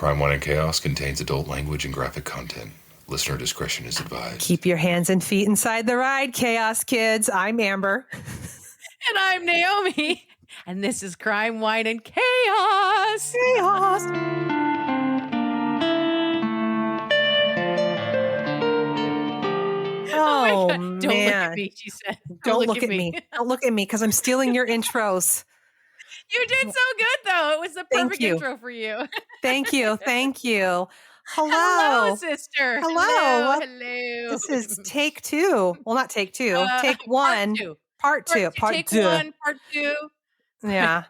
Crime, Wine, and Chaos contains adult language and graphic content. Listener discretion is advised. Keep your hands and feet inside the ride, Chaos Kids. I'm Amber. And I'm Naomi. And this is Crime, Wine, and Chaos. Chaos. Oh, man. Don't look at me, she said. Don't look at me. Don't look at me because I'm stealing your intros. You did so good, though. It was the perfect intro for you. Thank you. Thank you. Hello. Hello, sister. Hello. Hello. This is take two. Well, not take two. Take one. Part two. Take one, part two. Yeah.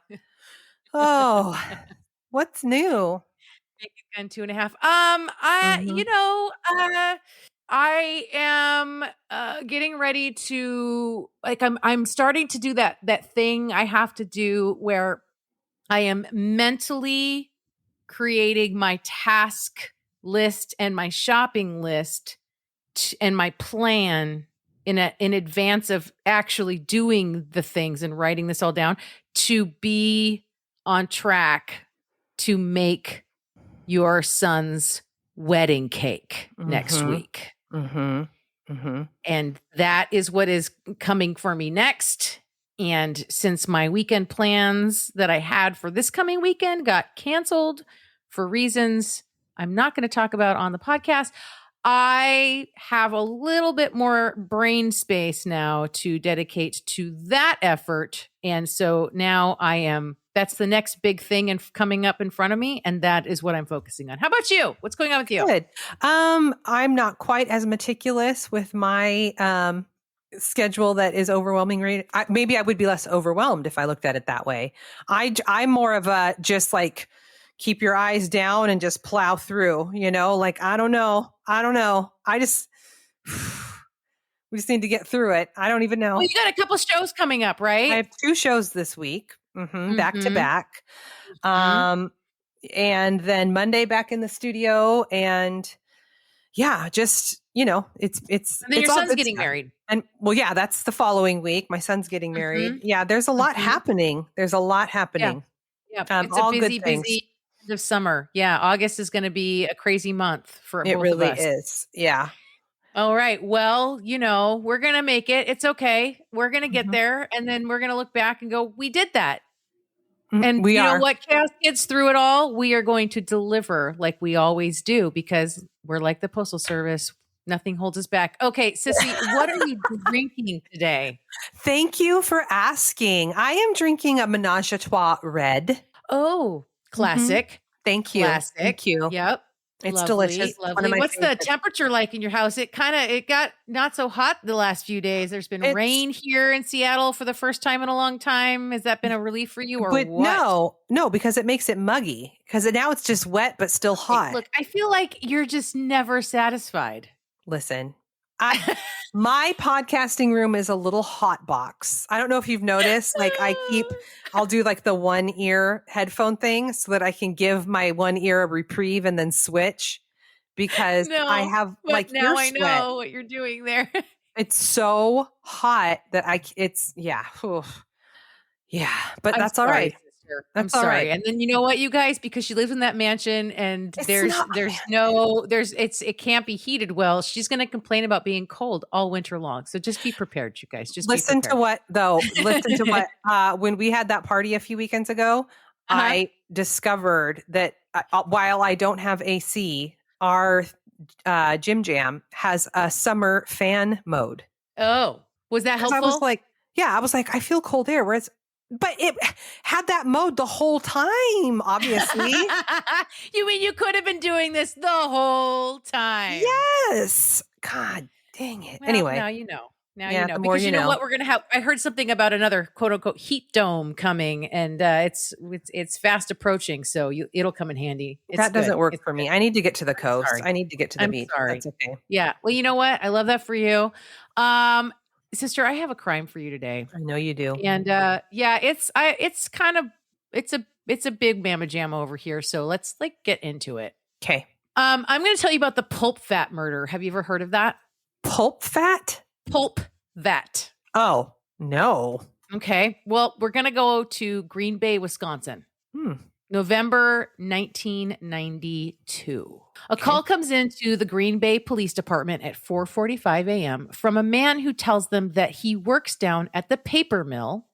Oh, what's new? Make it 2.5. I am getting ready to I'm starting to do that thing I have to do where I am mentally creating my task list and my shopping list and my plan in advance of actually doing the things and writing this all down to be on track to make your son's wedding cake next week. And that is what is coming for me next. And since my weekend plans that I had for this coming weekend got canceled for reasons I'm not going to talk about on the podcast, I have a little bit more brain space now to dedicate to that effort. And so now that's the next big thing and coming up in front of me. And that is what I'm focusing on. How about you? What's going on with you? Good. I'm not quite as meticulous with my schedule that is overwhelming. Maybe I would be less overwhelmed if I looked at it that way. I'm more of a just like keep your eyes down and just plow through, I don't know. We just need to get through it. I don't even know. Well, you got a couple shows coming up, right? I have 2 shows this week, back to back. And then Monday back in the studio. And yeah, just, it's and then your son's getting married. And well, yeah, that's the following week. My son's getting married. Yeah, there's a lot happening. Yeah. It's all a busy end of summer. Yeah. August is going to be a crazy month for both of us. It really is. Yeah. All right. Well, we're going to make it. It's okay. We're going to get there. And then we're going to look back and go, we did that. And you know what? Chaos Kids, through it all, we are going to deliver like we always do because we're like the Postal Service. Nothing holds us back. Okay, Sissy, what are you drinking today? Thank you for asking. I am drinking a Menage a Trois red. Oh, classic. Thank you. Classic. Thank you. Yep. It's delicious. Lovely. What's the temperature like in your house? It got not so hot the last few days. There's been rain here in Seattle for the first time in a long time. Has that been a relief for you or what? No, because it makes it muggy. Because now it's just wet, but still hot. Look, I feel like you're just never satisfied. Listen, my podcasting room is a little hot box. I don't know if you've noticed, I'll do like the one ear headphone thing so that I can give my one ear a reprieve and then switch because I have like now ear I sweat. know what you're doing there. It's so hot that but that's all right. I'm sorry. Right. And then you know what, you guys, because she lives in that mansion and it can't be heated well. She's going to complain about being cold all winter long. So just be prepared, you guys. Just listen to what, when we had that party a few weekends ago, I discovered that while I don't have AC, our Gym Jam has a summer fan mode. Oh, was that helpful? I was like, I feel cold air. But it had that mode the whole time, obviously. You mean you could have been doing this the whole time? Yes. God dang it. Well, anyway. Now you know. Because you know what we're going to have. I heard something about another quote unquote heat dome coming and it's fast approaching. So it'll come in handy. That doesn't work for me. I need to get to the coast. I need to get to the beach. Sorry. That's okay. Yeah. Well, you know what? I love that for you. Sister, I have a crime for you today. I know you do. And it's a big mama jamma over here. So let's get into it. Okay. I'm going to tell you about the Pulp Vat murder. Have you ever heard of that? Pulp Vat? Pulp Vat. Oh, no. Okay. Well, we're going to go to Green Bay, Wisconsin. November 1992. A call comes into the Green Bay Police Department at 4:45 a.m. from a man who tells them that he works down at the paper mill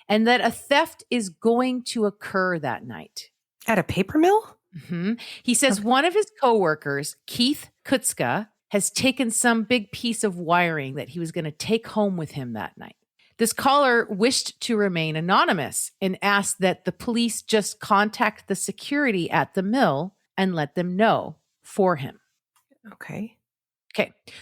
and that a theft is going to occur that night. At a paper mill? Mm-hmm. He says one of his coworkers, Keith Kutzka, has taken some big piece of wiring that he was going to take home with him that night. This caller wished to remain anonymous and asked that the police just contact the security at the mill and let them know for him. Okay.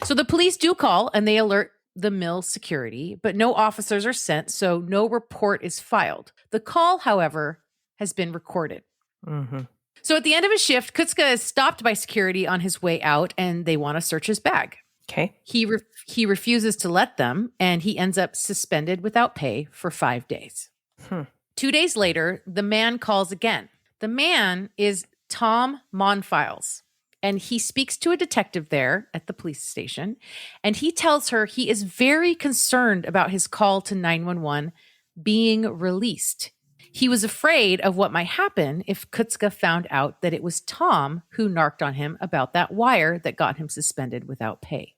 So the police do call and they alert the mill security, but no officers are sent, so no report is filed. The call, however, has been recorded. Mm-hmm. So at the end of his shift, Kutzka is stopped by security on his way out and they want to search his bag. Okay. He refuses to let them, and he ends up suspended without pay for 5 days. 2 days later, the man calls again. The man is Tom Monfiles, and he speaks to a detective there at the police station, and he tells her he is very concerned about his call to 911 being released. He was afraid of what might happen if Kutzka found out that it was Tom who narked on him about that wire that got him suspended without pay.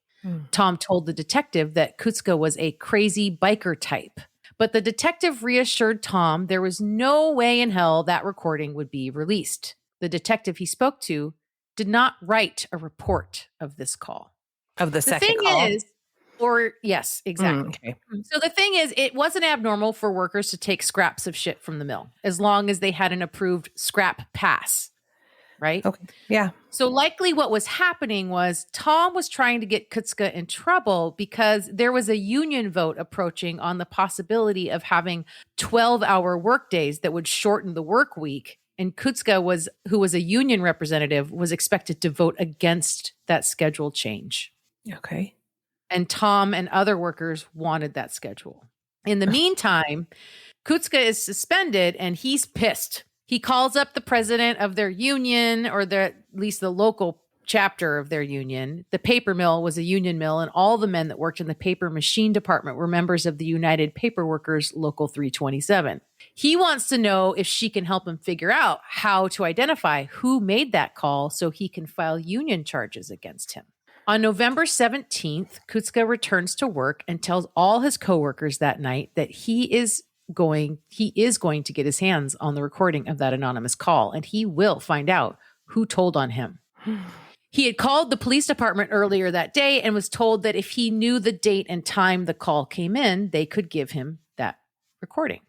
Tom told the detective that Kutzka was a crazy biker type, but the detective reassured Tom there was no way in hell that recording would be released. The detective he spoke to did not write a report of this call. Of the second thing call? Yes, exactly. Okay. So the thing is, it wasn't abnormal for workers to take scraps of shit from the mill as long as they had an approved scrap pass, right? Okay. Yeah. So likely what was happening was Tom was trying to get Kutzka in trouble because there was a union vote approaching on the possibility of having 12-hour workdays that would shorten the work week. And Kutzka, who was a union representative, was expected to vote against that schedule change. Okay. And Tom and other workers wanted that schedule. In the meantime, Kutzka is suspended and he's pissed. He calls up the president of their union, or at least the local chapter of their union. The paper mill was a union mill, and all the men that worked in the paper machine department were members of the United Paper Workers Local 327. He wants to know if she can help him figure out how to identify who made that call so he can file union charges against him. On November 17th, Kutzka returns to work and tells all his coworkers that night that he is going to get his hands on the recording of that anonymous call, and he will find out who told on him. He had called the police department earlier that day and was told that if he knew the date and time the call came in, they could give him that recording.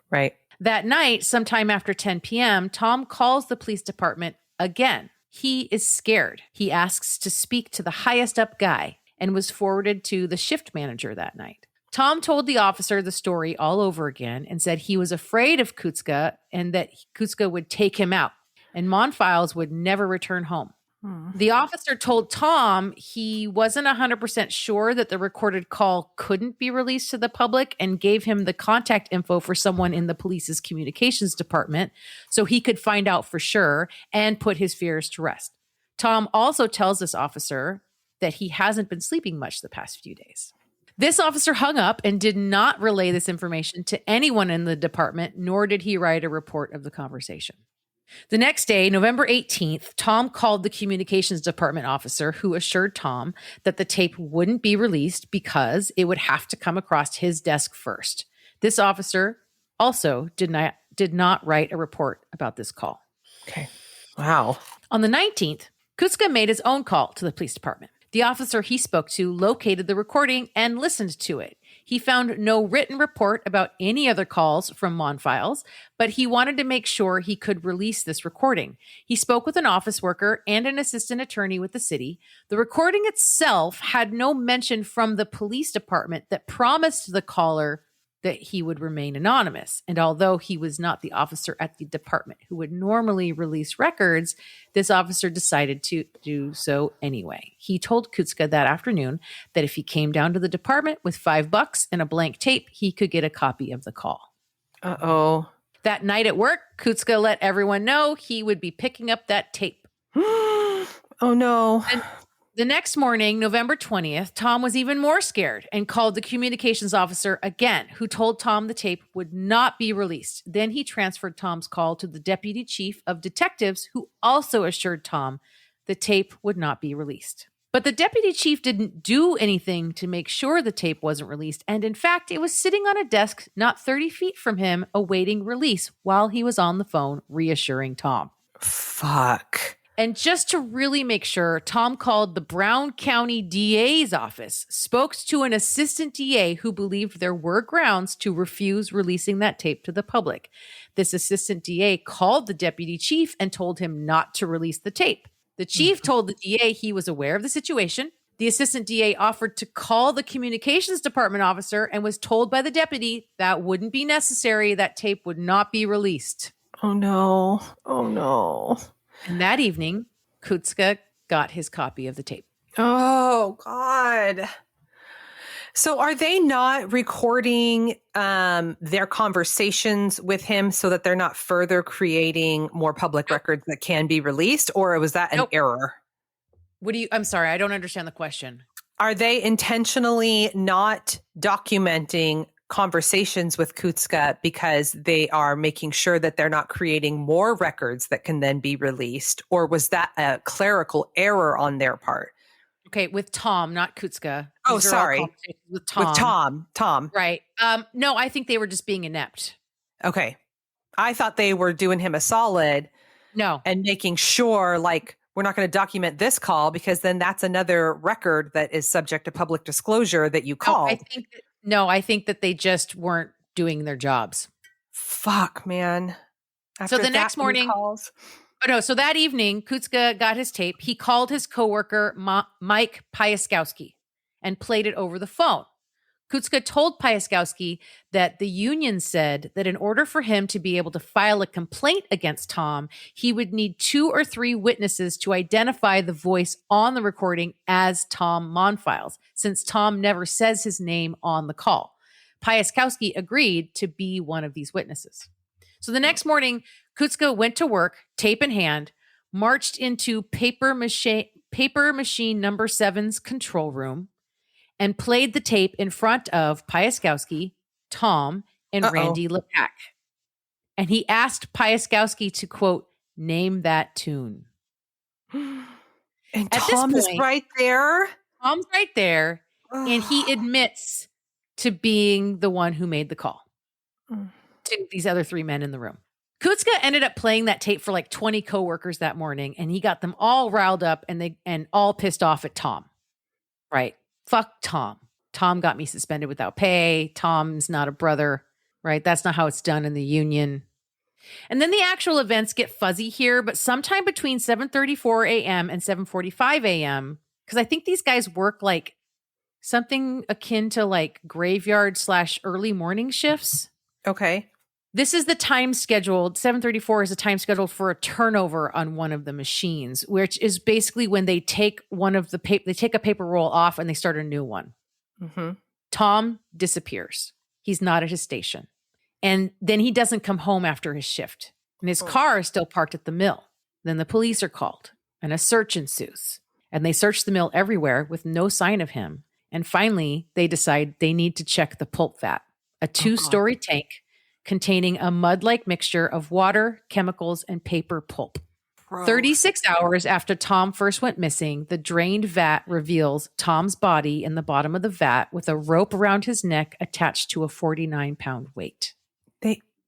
Right. That night, sometime after 10 p.m., Tom calls the police department again. He is scared. He asks to speak to the highest up guy and was forwarded to the shift manager that night. Tom told the officer the story all over again and said he was afraid of Kutzka and that Kutzka would take him out and Monfiles would never return home. The officer told Tom he wasn't 100% sure that the recorded call couldn't be released to the public and gave him the contact info for someone in the police's communications department so he could find out for sure and put his fears to rest. Tom also tells this officer that he hasn't been sleeping much the past few days. This officer hung up and did not relay this information to anyone in the department, nor did he write a report of the conversation. The next day, November 18th, Tom called the communications department officer who assured Tom that the tape wouldn't be released because it would have to come across his desk first. This officer also did not write a report about this call. Okay. Wow. On the 19th, Kutzka made his own call to the police department. The officer he spoke to located the recording and listened to it. He found no written report about any other calls from Monfiles, but he wanted to make sure he could release this recording. He spoke with an office worker and an assistant attorney with the city. The recording itself had no mention from the police department that promised the caller that he would remain anonymous. And although he was not the officer at the department who would normally release records, this officer decided to do so anyway. He told Kutzka that afternoon that if he came down to the department with $5 and a blank tape, he could get a copy of the call. Uh-oh. That night at work, Kutzka let everyone know he would be picking up that tape. Oh, no. The next morning, November 20th, Tom was even more scared and called the communications officer again, who told Tom the tape would not be released. Then he transferred Tom's call to the deputy chief of detectives, who also assured Tom the tape would not be released. But the deputy chief didn't do anything to make sure the tape wasn't released. And in fact, it was sitting on a desk not 30 feet from him, awaiting release while he was on the phone, reassuring Tom. Fuck. And just to really make sure, Tom called the Brown County DA's office, spoke to an assistant DA who believed there were grounds to refuse releasing that tape to the public. This assistant DA called the deputy chief and told him not to release the tape. The chief told the DA he was aware of the situation. The assistant DA offered to call the communications department officer and was told by the deputy that wouldn't be necessary. That tape would not be released. Oh, no. Oh, no. And that evening, Kutska got his copy of the tape. Oh, God. So are they not recording their conversations with him so that they're not further creating more public records that can be released? Or was that an error? I'm sorry, I don't understand the question. Are they intentionally not documenting conversations with Kutska because they are making sure that they're not creating more records that can then be released? Or was that a clerical error on their part? Okay, with Tom, not Kutska. Oh, sorry. With Tom. With Tom. Right. No, I think they were just being inept. Okay. I thought they were doing him a solid. No. And making sure, like, we're not going to document this call because then that's another record that is subject to public disclosure that you called. I think that they just weren't doing their jobs. Fuck, man. So the next morning, so that evening, Kutska got his tape. He called his coworker, Mike Piaskowski, and played it over the phone. Kutska told Piaskowski that the union said that in order for him to be able to file a complaint against Tom, he would need 2 or 3 witnesses to identify the voice on the recording as Tom Monfiles, since Tom never says his name on the call. Piaskowski agreed to be one of these witnesses. So the next morning, Kutska went to work, tape in hand, marched into paper machine number 7's control room, and played the tape in front of Piaskowski, Tom, and Randy Lepak. And he asked Piaskowski to, quote, name that tune. And Tom is right there? Tom's right there, and he admits to being the one who made the call to these other 3 men in the room. Kutska ended up playing that tape for like 20 coworkers that morning, and he got them all riled up and all pissed off at Tom. Right? Fuck Tom. Tom got me suspended without pay. Tom's not a brother, right? That's not how it's done in the union. And then the actual events get fuzzy here, but sometime between 7:34 a.m. and 7:45 a.m., because I think these guys work like something akin to like graveyard / early morning shifts. Okay. This is the time scheduled. 7:34 is the time scheduled for a turnover on one of the machines, which is basically when they take they take a paper roll off and they start a new one. Mm-hmm. Tom disappears. He's not at his station. And then he doesn't come home after his shift. And his car is still parked at the mill. Then the police are called and a search ensues. And they search the mill everywhere with no sign of him. And finally, they decide they need to check the pulp vat, a 2-story tank containing a mud-like mixture of water, chemicals, and paper pulp. Gross. 36 hours after Tom first went missing, the drained vat reveals Tom's body in the bottom of the vat with a rope around his neck attached to a 49-pound weight.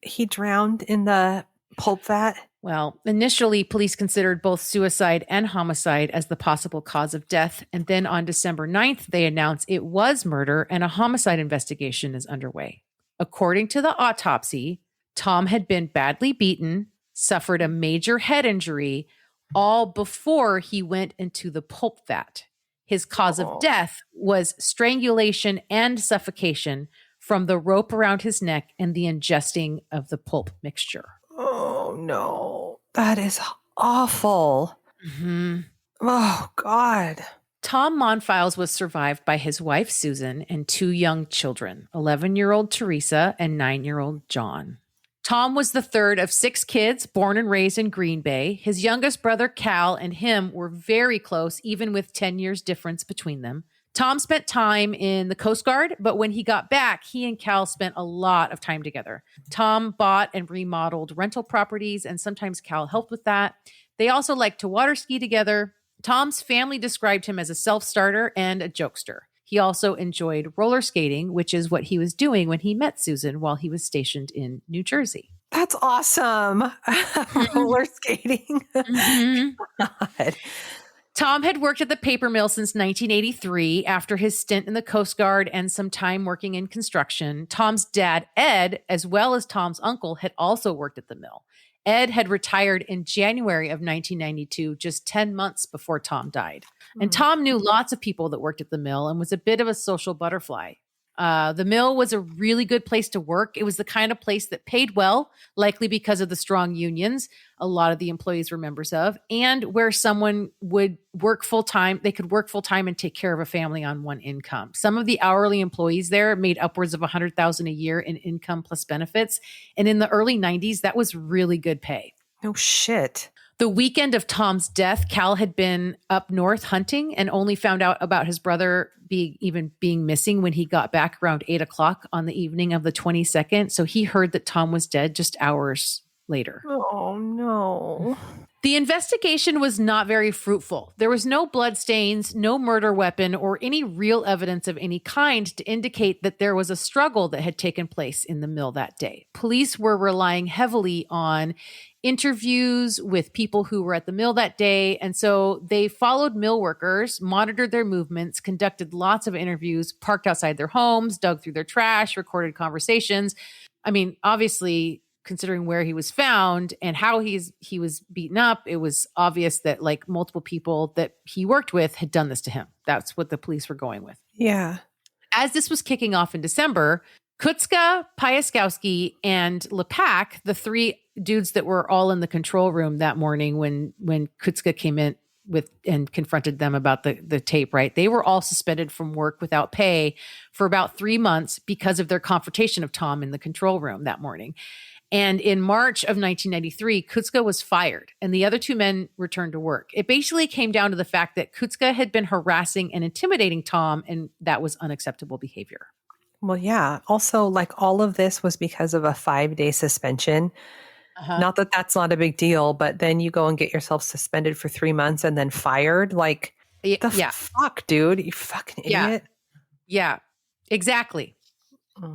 He drowned in the pulp vat? Well, initially, police considered both suicide and homicide as the possible cause of death. And then on December 9th, they announced it was murder and a homicide investigation is underway. According to the autopsy, Tom had been badly beaten, suffered a major head injury, all before he went into the pulp vat. His cause of death was strangulation and suffocation from the rope around his neck and the ingesting of the pulp mixture. Oh, no. That is awful. Mm-hmm. Oh, God. Tom Monfiles was survived by his wife, Susan, and 2 young children, 11-year-old Teresa and 9-year-old John. Tom was the third of 6 kids born and raised in Green Bay. His youngest brother, Cal, and him were very close, even with 10 years difference between them. Tom spent time in the Coast Guard, but when he got back, he and Cal spent a lot of time together. Tom bought and remodeled rental properties, and sometimes Cal helped with that. They also liked to water ski together. Tom's family described him as a self-starter and a jokester. He also enjoyed roller skating, which is what he was doing when he met Susan while he was stationed in New Jersey. That's awesome. Roller skating. God. Tom had worked at the paper mill since 1983 after his stint in the Coast Guard and some time working in construction. Tom's dad, Ed, as well as Tom's uncle, had also worked at the mill. Ed had retired in January of 1992, just 10 months before Tom died. And Tom knew lots of people that worked at the mill and was a bit of a social butterfly. The mill was a really good place to work. It was the kind of place that paid well, likely because of the strong unions a lot of the employees were members of, and where someone would work full-time. They could work full-time and take care of a family on one income. Some of the hourly employees there made upwards of $100,000 a year in income plus benefits. And in the early 90s, that was really good pay. No shit. The weekend of Tom's death, Cal had been up north hunting and only found out about his brother being missing when he got back around 8 o'clock on the evening of the 22nd. So he heard that Tom was dead just hours later. Oh, no. The investigation was not very fruitful. There was no bloodstains, no murder weapon, or any real evidence of any kind to indicate that there was a struggle that had taken place in the mill that day. Police were relying heavily on interviews with people who were at the mill that day. And so they followed mill workers, monitored their movements, conducted lots of interviews, parked outside their homes, dug through their trash, recorded conversations. I mean, obviously, considering where he was found and how he was beaten up, it was obvious that like multiple people that he worked with had done this to him. That's what the police were going with. Yeah. As this was kicking off in December, Kutzka, Piaskowski, and Lepak, the 3 dudes that were all in the control room that morning when Kutzka came in with and confronted them about the tape, right? They were all suspended from work without pay for about 3 months because of their confrontation of Tom in the control room that morning. And in March of 1993, Kutzka was fired and the other 2 men returned to work. It basically came down to the fact that Kutzka had been harassing and intimidating Tom, and that was unacceptable behavior. Well, yeah. Also, like all of this was because of a 5-day suspension. Not that that's not a big deal, but then you go and get yourself suspended for 3 months and then fired. Like, fuck, dude? You fucking idiot. Yeah, exactly.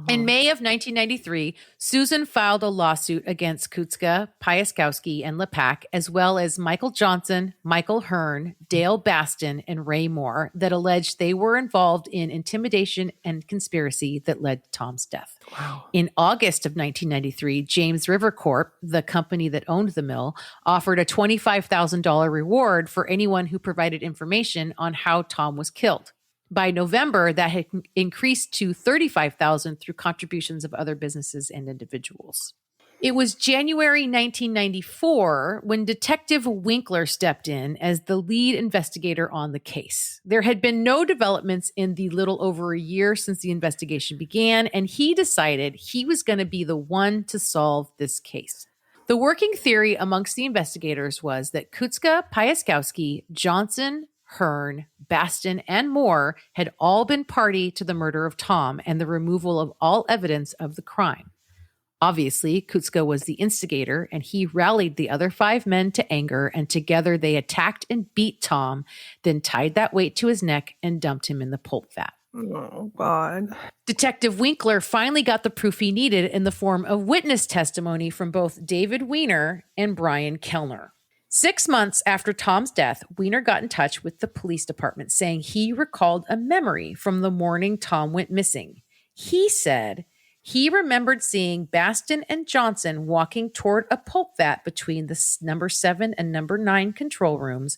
In May of 1993, Susan filed a lawsuit against Kutzka, Piaskowski, and Lepak, as well as Michael Johnson, Michael Hearn, Dale Baston, and Ray Moore, that alleged they were involved in intimidation and conspiracy that led to Tom's death. Wow. In August of 1993, James River Corp., the company that owned the mill, offered a $25,000 reward for anyone who provided information on how Tom was killed. By November, that had increased to $35,000 through contributions of other businesses and individuals. It was January 1994 when Detective Winkler stepped in as the lead investigator on the case. There had been no developments in the little over a year since the investigation began, and he decided he was going to be the one to solve this case. The working theory amongst the investigators was that Kutzka, Piaskowski, Johnson, Hearn, Baston, and Moore had all been party to the murder of Tom and the removal of all evidence of the crime. Obviously, Kutzka was the instigator, and he rallied the other 5 men to anger, and together they attacked and beat Tom, then tied that weight to his neck and dumped him in the pulp vat. Oh, God. Detective Winkler finally got the proof he needed in the form of witness testimony from both David Weiner and Brian Kellner. 6 months after Tom's death, Weiner got in touch with the police department saying he recalled a memory from the morning Tom went missing. He said he remembered seeing Baston and Johnson walking toward a pulp vat between the number 7 and number 9 control rooms,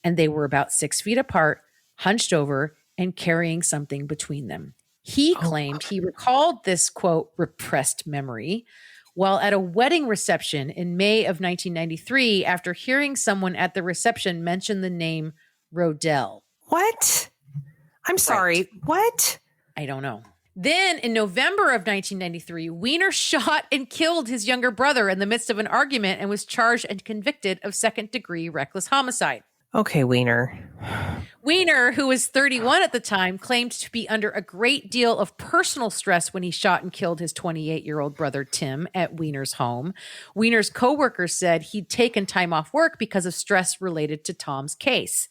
and they were about 6 feet apart, hunched over, and carrying something between them. He claimed he recalled this, quote, repressed memory while at a wedding reception in May of 1993 after hearing someone at the reception mention the name Rodell. What? I'm sorry. Right. What? I don't know. Then in November of 1993, Weiner shot and killed his younger brother in the midst of an argument and was charged and convicted of second-degree reckless homicide. Okay, Weiner. Weiner, who was 31 at the time, claimed to be under a great deal of personal stress when he shot and killed his 28-year-old brother Tim at Weiner's home. Weiner's co-workers said he'd taken time off work because of stress related to Tom's case.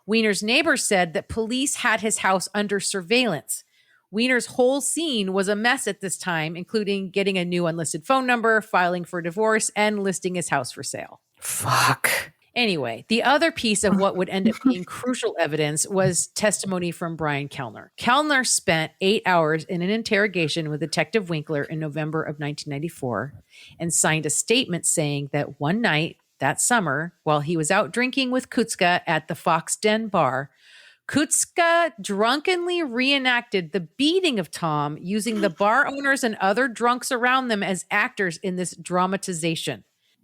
Weiner's neighbors said that police had his house under surveillance. Weiner's whole scene was a mess at this time, including getting a new unlisted phone number, filing for divorce, and listing his house for sale. Fuck. Anyway, the other piece of what would end up being crucial evidence was testimony from Brian Kellner. Kellner spent 8 hours in an interrogation with Detective Winkler in November of 1994 and signed a statement saying that one night that summer, while he was out drinking with Kutska at the Fox Den bar, Kutska drunkenly reenacted the beating of Tom using the bar owners and other drunks around them as actors in this dramatization.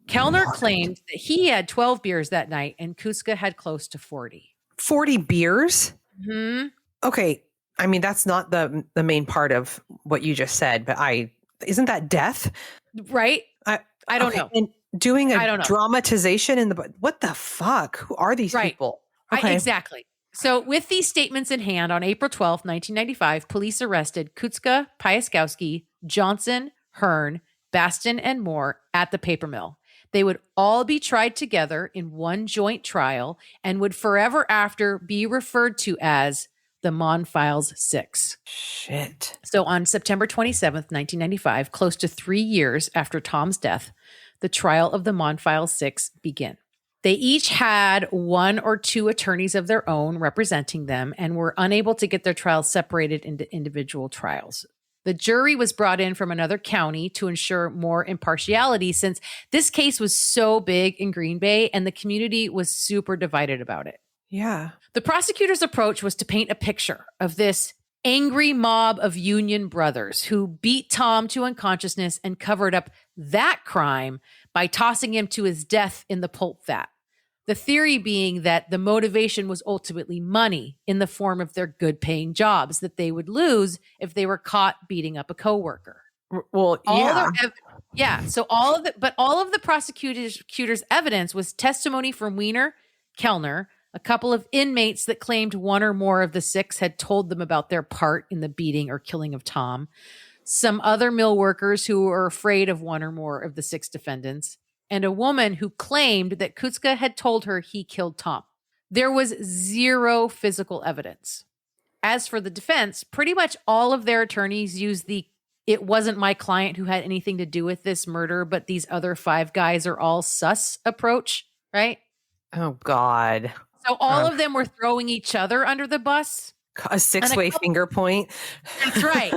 Kellner claimed that he had 12 beers that night and Kutska had close to 40. 40 beers? Mm-hmm. Okay. I mean, that's not the main part of what you just said, but isn't that death? Right? I don't know. And doing a dramatization in what the fuck? Who are these people? Okay. Exactly. So with these statements in hand, on April 12th, 1995, police arrested Kutska, Piaskowski, Johnson, Hearn, Baston, and Moore at the paper mill. They would all be tried together in one joint trial and would forever after be referred to as the Mon Files 6. Shit. So on September 27th, 1995, close to 3 years after Tom's death, the trial of the Mon Files 6 began. They each had one or two attorneys of their own representing them and were unable to get their trials separated into individual trials. The jury was brought in from another county to ensure more impartiality since this case was so big in Green Bay and the community was super divided about it. Yeah. The prosecutor's approach was to paint a picture of this angry mob of Union brothers who beat Tom to unconsciousness and covered up that crime by tossing him to his death in the pulp vat. The theory being that the motivation was ultimately money in the form of their good-paying jobs that they would lose if they were caught beating up a coworker. Well, So all of the prosecutor's evidence was testimony from Weiner, Kellner, a couple of inmates that claimed one or more of the 6 had told them about their part in the beating or killing of Tom, some other mill workers who were afraid of one or more of the 6 defendants, and a woman who claimed that Kutska had told her he killed Tom. There was zero physical evidence. As for the defense, pretty much all of their attorneys used the "it wasn't my client who had anything to do with this murder, but these other 5 guys are all sus" approach, right? Oh, God. So all of them were throwing each other under the bus. A 6-way finger point. That's right.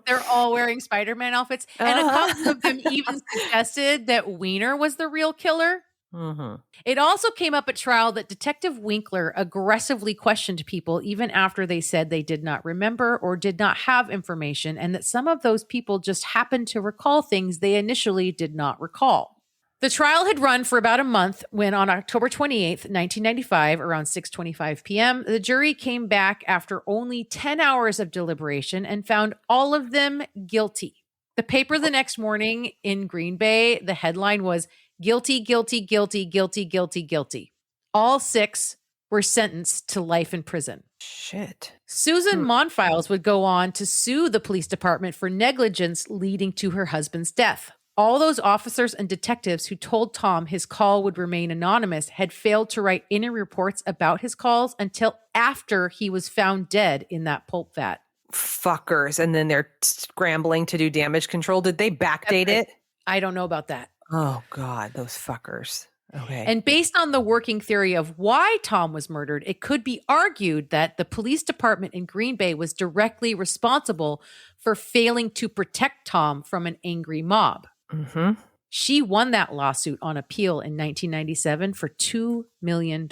They're all wearing Spider-Man outfits. And a couple of them even suggested that Weiner was the real killer. Mm-hmm. It also came up at trial that Detective Winkler aggressively questioned people even after they said they did not remember or did not have information, and that some of those people just happened to recall things they initially did not recall. The trial had run for about a month when on October 28th, 1995, around 6:25 p.m., the jury came back after only 10 hours of deliberation and found all of them guilty. The paper the next morning in Green Bay, the headline was "Guilty, guilty, guilty, guilty, guilty, guilty." All 6 were sentenced to life in prison. Shit. Susan Monfiles would go on to sue the police department for negligence leading to her husband's death. All those officers and detectives who told Tom his call would remain anonymous had failed to write any reports about his calls until after he was found dead in that pulp vat. Fuckers. And then they're scrambling to do damage control. Did they backdate it? I don't know about that. Oh, God, those fuckers. Okay. And based on the working theory of why Tom was murdered, it could be argued that the police department in Green Bay was directly responsible for failing to protect Tom from an angry mob. Mm-hmm. She won that lawsuit on appeal in 1997 for $2 million.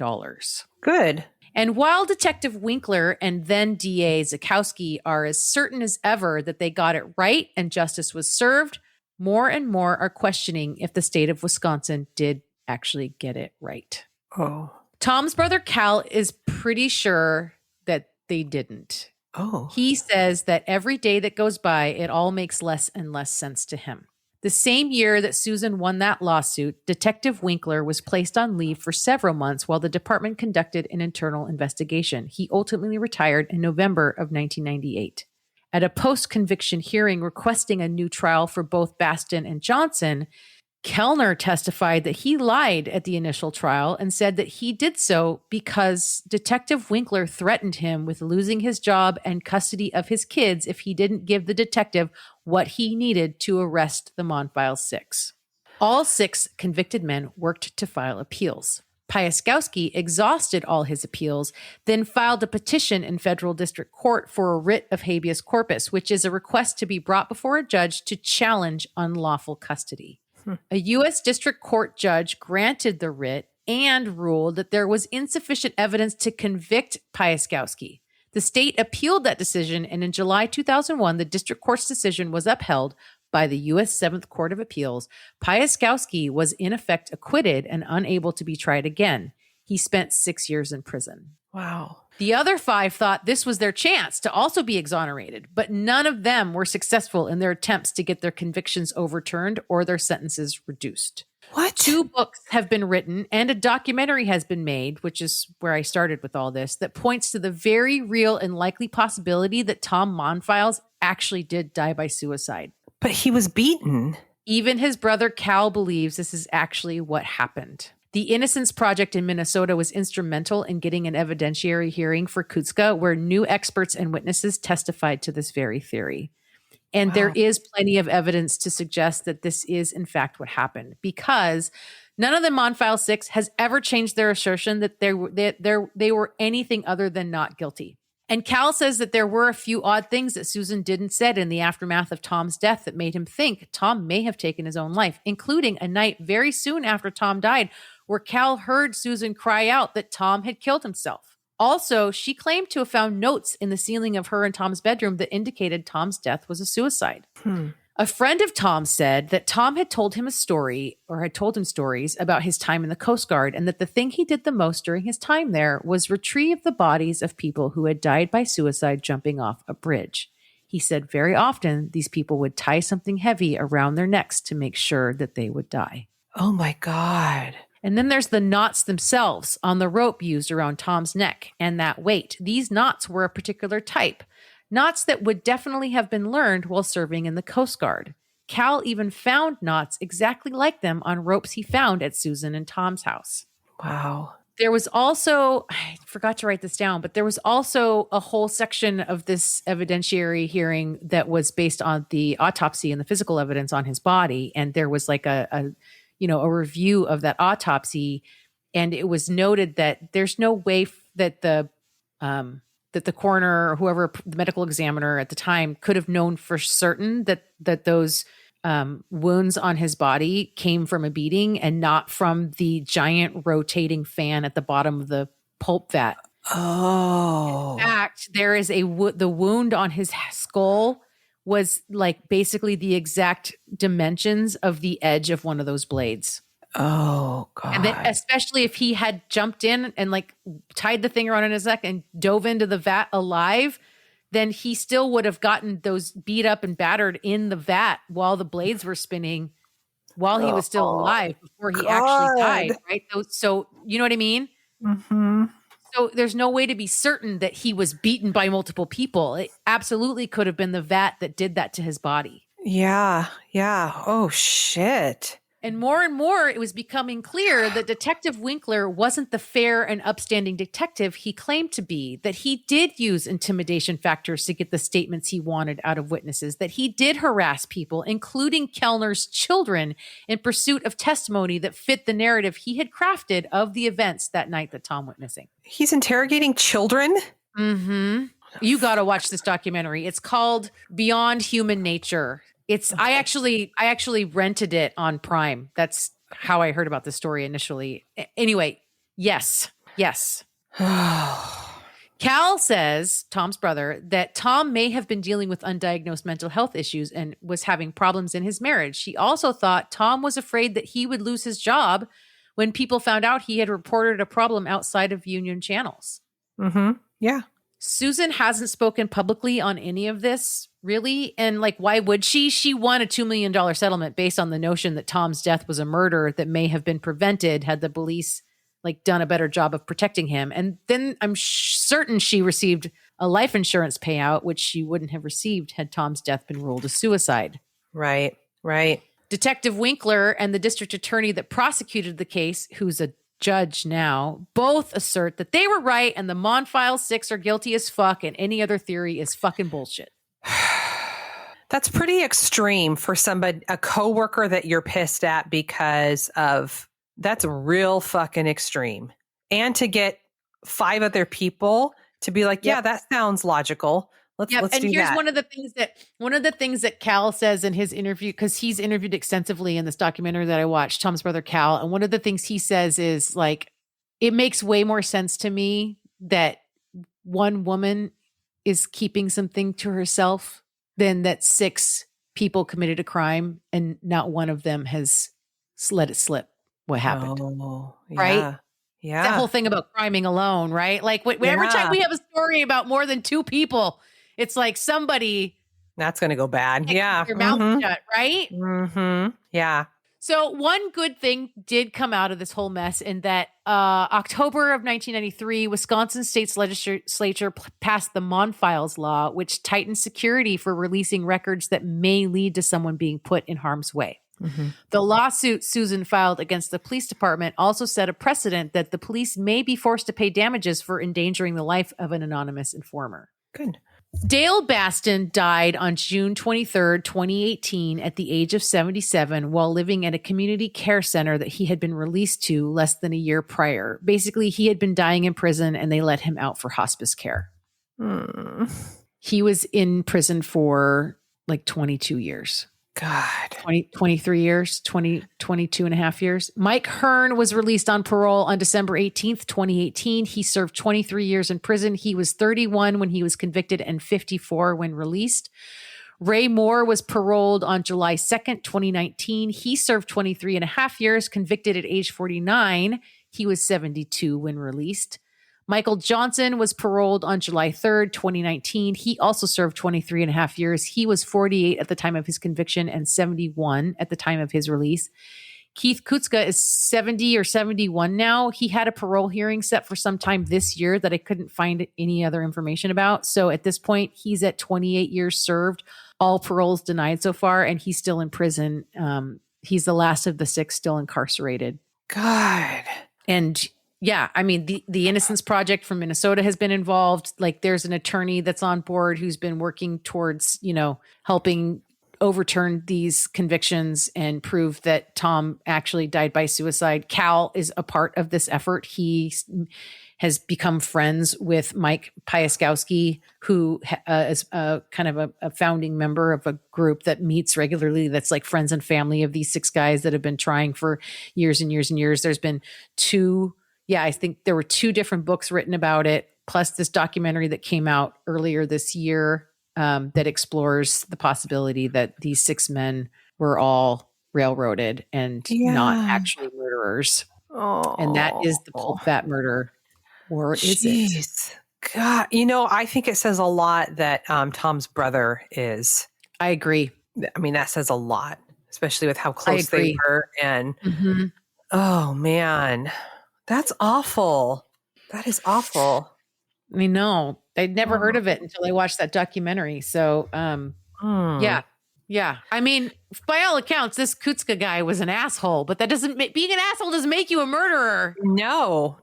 Good. And while Detective Winkler and then DA Zakowski are as certain as ever that they got it right and justice was served, more and more are questioning if the state of Wisconsin did actually get it right. Oh. Tom's brother Cal is pretty sure that they didn't. Oh. He says that every day that goes by, it all makes less and less sense to him. The same year that Susan won that lawsuit, Detective Winkler was placed on leave for several months while the department conducted an internal investigation. He ultimately retired in November of 1998. At a post-conviction hearing requesting a new trial for both Baston and Johnson, Kellner testified that he lied at the initial trial and said that he did so because Detective Winkler threatened him with losing his job and custody of his kids if he didn't give the detective what he needed to arrest the Monfile Six. All 6 convicted men worked to file appeals. Piaskowski exhausted all his appeals, then filed a petition in federal district court for a writ of habeas corpus, which is a request to be brought before a judge to challenge unlawful custody. A U.S. District Court judge granted the writ and ruled that there was insufficient evidence to convict Piaskowski. The state appealed that decision, and in July 2001, the district court's decision was upheld by the U.S. Seventh Court of Appeals. Piaskowski was in effect acquitted and unable to be tried again. He spent 6 years in prison. Wow. The other 5 thought this was their chance to also be exonerated, but none of them were successful in their attempts to get their convictions overturned or their sentences reduced. What? 2 books have been written and a documentary has been made, which is where I started with all this, that points to the very real and likely possibility that Tom Monfiles actually did die by suicide. But he was beaten. Even his brother Cal believes this is actually what happened. The Innocence Project in Minnesota was instrumental in getting an evidentiary hearing for Kutska, where new experts and witnesses testified to this very theory. And there is plenty of evidence to suggest that this is, in fact, what happened, because none of the Monfile Six has ever changed their assertion that they were anything other than not guilty. And Cal says that there were a few odd things that Susan didn't said in the aftermath of Tom's death that made him think Tom may have taken his own life, including a night very soon after Tom died where Cal heard Susan cry out that Tom had killed himself. Also, she claimed to have found notes in the ceiling of her and Tom's bedroom that indicated Tom's death was a suicide. A friend of Tom said that Tom had told him a story, or had told him stories about his time in the Coast Guard, and that the thing he did the most during his time there was retrieve the bodies of people who had died by suicide jumping off a bridge. He said very often these people would tie something heavy around their necks to make sure that they would die. Oh my God. And then there's the knots themselves on the rope used around Tom's neck and that weight. These knots were a particular type. Knots that would definitely have been learned while serving in the Coast Guard. Cal even found knots exactly like them on ropes he found at Susan and Tom's house. Wow. There was also, I forgot to write this down, but there was also a whole section of this evidentiary hearing that was based on the autopsy and the physical evidence on his body. And there was like a review of that autopsy. And it was noted that there's no way that the coroner or whoever, the medical examiner at the time, could have known for certain that those wounds on his body came from a beating and not from the giant rotating fan at the bottom of the pulp vat. Oh. In fact, there is the wound on his skull was like basically the exact dimensions of the edge of one of those blades. Oh, God. And then, especially if he had jumped in and like tied the thing around his neck and dove into the vat alive, then he still would have gotten those beat up and battered in the vat while the blades were spinning, while he was still alive before he actually died, right? So you know what I mean? Mm-hmm. So there's no way to be certain that he was beaten by multiple people. It absolutely could have been the vat that did that to his body. Yeah. Yeah. Oh, shit. And more, it was becoming clear that Detective Winkler wasn't the fair and upstanding detective he claimed to be, that he did use intimidation factors to get the statements he wanted out of witnesses, that he did harass people, including Kellner's children, in pursuit of testimony that fit the narrative he had crafted of the events that night that Tom went missing. He's interrogating children? Mm-hmm. You got to watch this documentary. It's called Beyond Human Nature. I actually rented it on Prime. That's how I heard about the story initially. Anyway, yes. Cal says, Tom's brother, that Tom may have been dealing with undiagnosed mental health issues and was having problems in his marriage. He also thought Tom was afraid that he would lose his job when people found out he had reported a problem outside of union channels. Mm-hmm. Yeah. Susan hasn't spoken publicly on any of this, really. And like, why would she? She won a $2 million settlement based on the notion that Tom's death was a murder that may have been prevented had the police like done a better job of protecting him. And then I'm certain she received a life insurance payout, which she wouldn't have received had Tom's death been ruled a suicide. Right. Detective Winkler and the district attorney that prosecuted the case, who's a judge now, both assert that they were right and the Monfile 6 are guilty as fuck and any other theory is fucking bullshit. That's pretty extreme for a coworker that you're pissed at because of, that's real fucking extreme. And to get 5 other people to be like, yeah, that sounds logical. Let's do that. And here's one of the things that Cal says in his interview, because he's interviewed extensively in this documentary that I watched, Tom's brother Cal. And one of the things he says is like, it makes way more sense to me that one woman is keeping something to herself than that 6 people committed a crime and not one of them has let it slip what happened. Oh, yeah. Right? Yeah. That whole thing about criming alone, right? Like every time we have a story about more than 2 people, it's like somebody that's going to go bad. Yeah. Your mouth shut, right? Mm-hmm. Yeah. So one good thing did come out of this whole mess in that October of 1993, Wisconsin State's legislature passed the Monfiles law, which tightened security for releasing records that may lead to someone being put in harm's way. Mm-hmm. The lawsuit Susan filed against the police department also set a precedent that the police may be forced to pay damages for endangering the life of an anonymous informer. Good. Dale Baston died on June 23rd, 2018 at the age of 77 while living at a community care center that he had been released to less than a year prior. Basically, he had been dying in prison and they let him out for hospice care. He was in prison for like 22 years. God. 23 years, 22 and a half years. Mike Hearn was released on parole on December 18th, 2018. He served 23 years in prison. He was 31 when he was convicted and 54 when released. Ray Moore was paroled on July 2nd, 2019. He served 23 and a half years, convicted at age 49. He was 72 when released. Michael Johnson was paroled on July 3rd, 2019. He also served 23 and a half years. He was 48 at the time of his conviction and 71 at the time of his release. Keith Kutska is 70 or 71 now. He had a parole hearing set for some time this year that I couldn't find any other information about. So at this point, he's at 28 years served, all paroles denied so far, and he's still in prison. He's the last of the 6 still incarcerated. God. And yeah, I mean, the Innocence Project from Minnesota has been involved. Like there's an attorney that's on board who's been working towards, helping overturn these convictions and prove that Tom actually died by suicide. Cal is a part of this effort. He has become friends with Mike Piaskowski, who is kind of a founding member of a group that meets regularly. That's like friends and family of these 6 guys that have been trying for years and years and years. There's been 2. I think there were 2 different books written about it, plus this documentary that came out earlier this year that explores the possibility that these 6 men were all railroaded and not actually murderers. Oh. And that is the Pulp murder. Or is it? God, I think it says a lot that Tom's brother is. I agree. I mean, that says a lot, especially with how close they were. And oh, man. That's awful. That is awful. I know. I'd never heard of it until I watched that documentary. So, yeah. I mean, by all accounts, this Kutska guy was an asshole, but that being an asshole doesn't make you a murderer. No.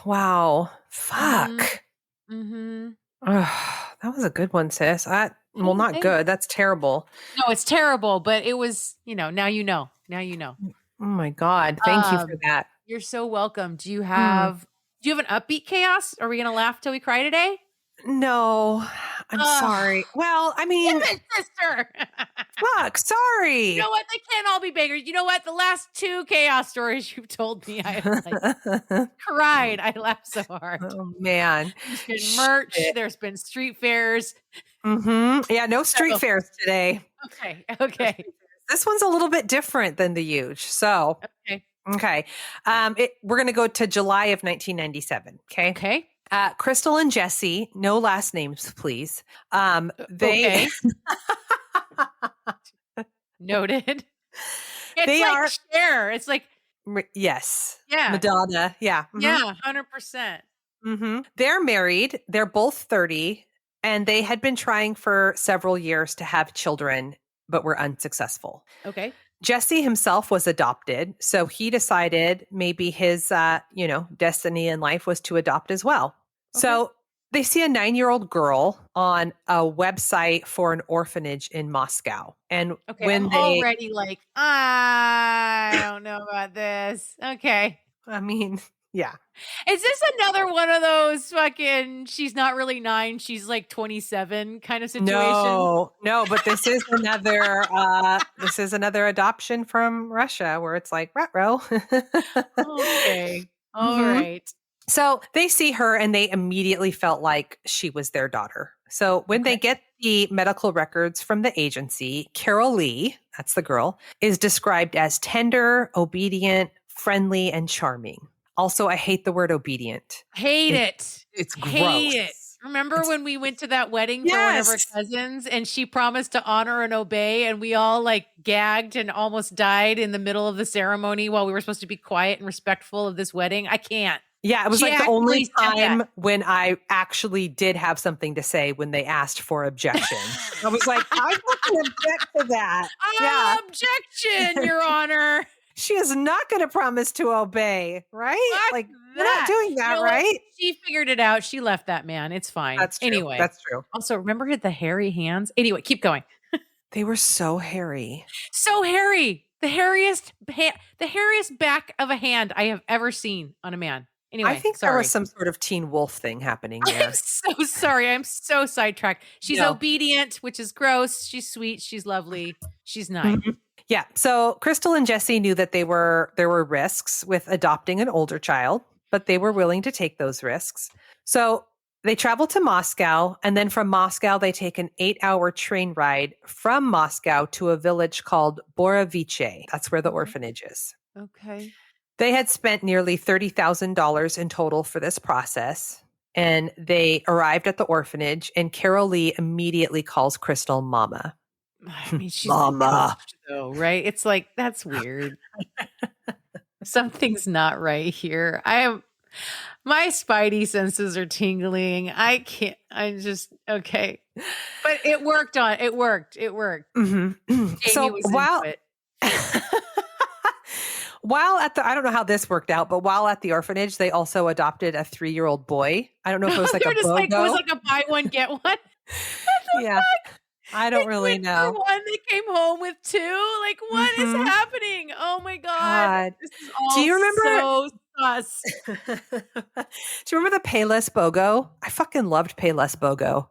Wow. Fuck. Mm-hmm. That was a good one, sis. Well, not good. That's terrible. No, it's terrible, but it was, now you know. Now you know. Oh my God. Thank you for that. You're so welcome. Do you have an upbeat chaos? Are we going to laugh till we cry today? No, I'm sorry. Well, I mean, damn it, sister. Fuck, sorry. You know what? They can't all be beggars. You know what? The last 2 chaos stories you've told me, I cried. I laughed so hard. Oh man. There's been merch. There's been street fairs. Mm-hmm. Yeah, no street fairs today. Okay. This one's a little bit different than the huge. So, okay. We're going to go to July of 1997. Okay. Crystal and Jesse, no last names, please. They Okay. Noted. It's They like are- Cher. It's like, yes, yeah. Madonna, yeah, Yeah, 100%. They're married. They're both 30, and they had been trying for several years to have children, but were unsuccessful. Okay. Jesse himself was adopted, so he decided maybe his, destiny in life was to adopt as well. Okay. So they see a 9-year-old girl on a website for an orphanage in Moscow, and Okay, when I'm they, already like, I don't know about this. Okay. I mean, yeah, Is this another one of those fucking she's not really 9, she's like 27 kind of situation? no, but this is another adoption from Russia where it's like ruh-roh. Okay. All Mhm. right. So they see her and they immediately felt like she was their daughter. So when they get the medical records from the agency, Carol Lee, that's the girl, is described as tender, obedient, friendly, and charming. Also, I hate the word obedient. Hate it. It's Hate it. gross. Remember when we went to that wedding for one of our Yes. cousins and she promised to honor and obey and we all like gagged and almost died in the middle of the ceremony while we were supposed to be quiet and respectful of this wedding? I can't. Yeah, it was She like the only actually said that. time when I actually did have something to say when they asked for objection. I was like, I fucking object to that. Yeah. Objection, Your Honor. She is not going to promise to obey, right? Fuck Like, we're not doing that, You know what? right? She figured it out. She left that man. It's fine. That's true. Anyway. That's true. Also, remember the hairy hands? Anyway, keep going. They were so hairy. So hairy. The hairiest back of a hand I have ever seen on a man. Anyway, I think sorry. there was some sort of Teen Wolf thing happening there. I'm so sorry. I'm so sidetracked. She's No. obedient, which is gross. She's sweet. She's lovely. She's nice. Mhm. Yeah. So Crystal and Jesse knew that there were risks with adopting an older child, but they were willing to take those risks. So they travel to Moscow, and then from Moscow, they take an 8-hour train ride from Moscow to a village called Borovice. That's where the orphanage is. Okay. They had spent nearly $30,000 in total for this process, and they arrived at the orphanage, and Carol Lee immediately calls Crystal Mama. I mean, she's Mama. coached, though, right? It's like, that's weird. Something's not right here. My spidey senses are tingling. I can't, okay. But it worked. Mm-hmm. So was into it. while at the, I don't know how this worked out, but while at the orphanage, they also adopted a 3-year-old boy. I don't know if it was like They a were just like, it BOGO. was like a buy one, get one. Yeah. I don't really Went for know. one, they came home with 2. Like, what is Mhm. happening? Oh my God. God. This is all Do you remember- so sus. Do you remember the Payless BOGO? I fucking loved Payless BOGO.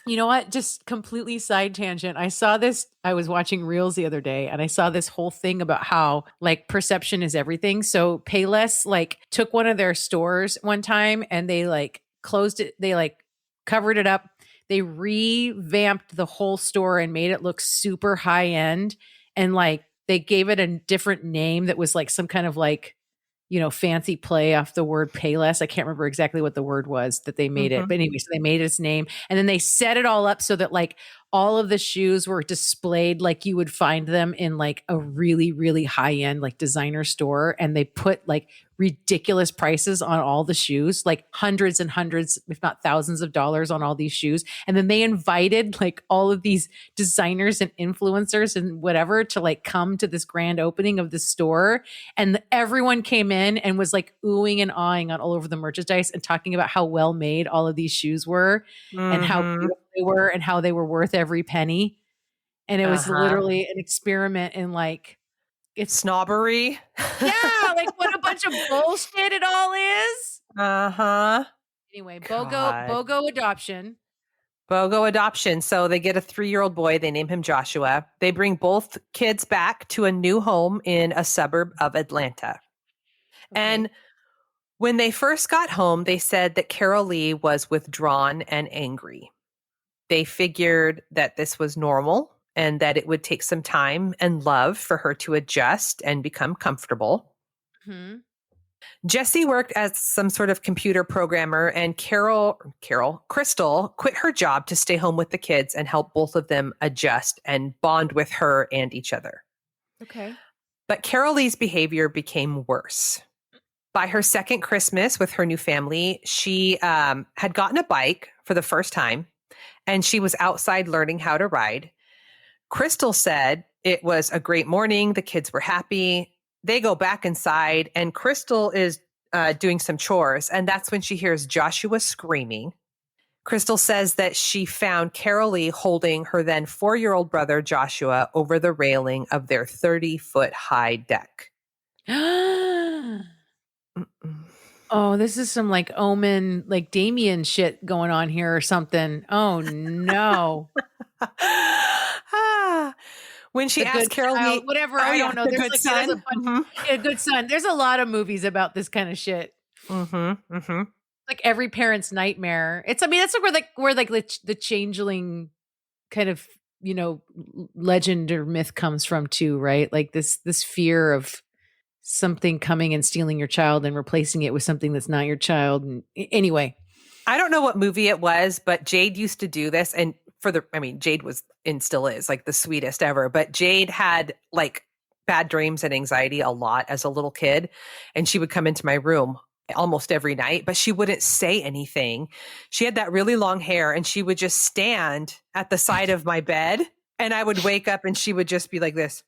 You know what? Just completely side tangent. I saw this. I was watching Reels the other day and I saw this whole thing about how like perception is everything. So Payless like took one of their stores one time and they like closed it. They like covered it up. They revamped the whole store and made it look super high end. And like they gave it a different name that was like some kind of like, fancy play off the word Payless. I can't remember exactly what the word was that they made it. But anyway, so they made its name and then they set it all up so that like all of the shoes were displayed like you would find them in like a really, really high end like designer store. And they put like ridiculous prices on all the shoes, like hundreds and hundreds, if not thousands of dollars on all these shoes. And then they invited like all of these designers and influencers and whatever to like come to this grand opening of the store. And everyone came in and was like oohing and awing on all over the merchandise and talking about how well made all of these shoes were and how beautiful they were and how they were worth every penny. And it was literally an experiment in like, it's snobbery. Yeah, like what a bunch of bullshit it all is. Anyway, BOGO adoption. BOGO adoption. So they get a 3-year-old boy. They name him Joshua. They bring both kids back to a new home in a suburb of Atlanta. Okay. And when they first got home, they said that Carol Lee was withdrawn and angry. They figured that this was normal and that it would take some time and love for her to adjust and become comfortable. Mm-hmm. Jesse worked as some sort of computer programmer, and Crystal quit her job to stay home with the kids and help both of them adjust and bond with her and each other. Okay. But Carol Lee's behavior became worse. By her second Christmas with her new family, she had gotten a bike for the first time, and she was outside learning how to ride. Crystal said it was a great morning. The kids were happy. They go back inside, and Crystal is doing some chores, and that's when she hears Joshua screaming. Crystal says that she found Carol Lee holding her then 4-year-old brother Joshua over the railing of their 30-foot high deck. Oh, this is some like Omen, like Damien shit going on here or something. Oh no. When she asked Carol Lee, whatever, I don't know. The There's Good like Son. a Good Son. There's a lot of movies about this kind of shit. Like every parent's nightmare. That's where the changeling kind of, legend or myth comes from too, right? Like this fear of something coming and stealing your child and replacing it with something that's not your child. And anyway, I don't know what movie it was, but Jade used to do this. And Jade was and still is like the sweetest ever. But Jade had like bad dreams and anxiety a lot as a little kid. And she would come into my room almost every night, but she wouldn't say anything. She had that really long hair, and she would just stand at the side of my bed, and I would wake up and she would just be like this.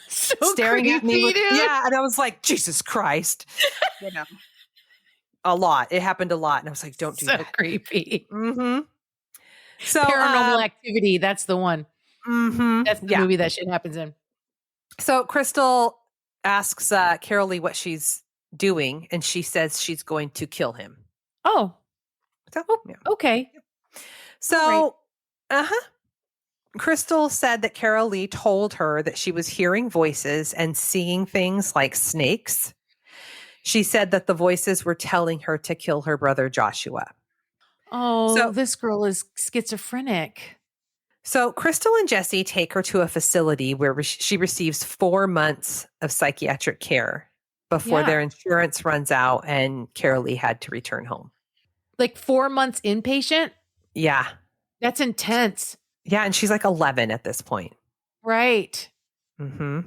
So staring creepy, at me. dude. Yeah. And I was like, Jesus Christ. A lot. It happened a lot. And I was like, don't do so that. creepy. So Paranormal Activity. That's the one. That's the movie that shit happens in. So Crystal asks Carol Lee what she's doing, and she says she's going to kill him. Oh. So, yeah. Okay. So, Crystal said that Carol Lee told her that she was hearing voices and seeing things like snakes. She said that the voices were telling her to kill her brother Joshua. Oh, so this girl is schizophrenic. So Crystal and Jesse take her to a facility where she receives 4 months of psychiatric care before their insurance runs out, and Carol Lee had to return home. Like 4 months inpatient? Yeah. That's intense. Yeah, and she's like 11 at this point. Right. But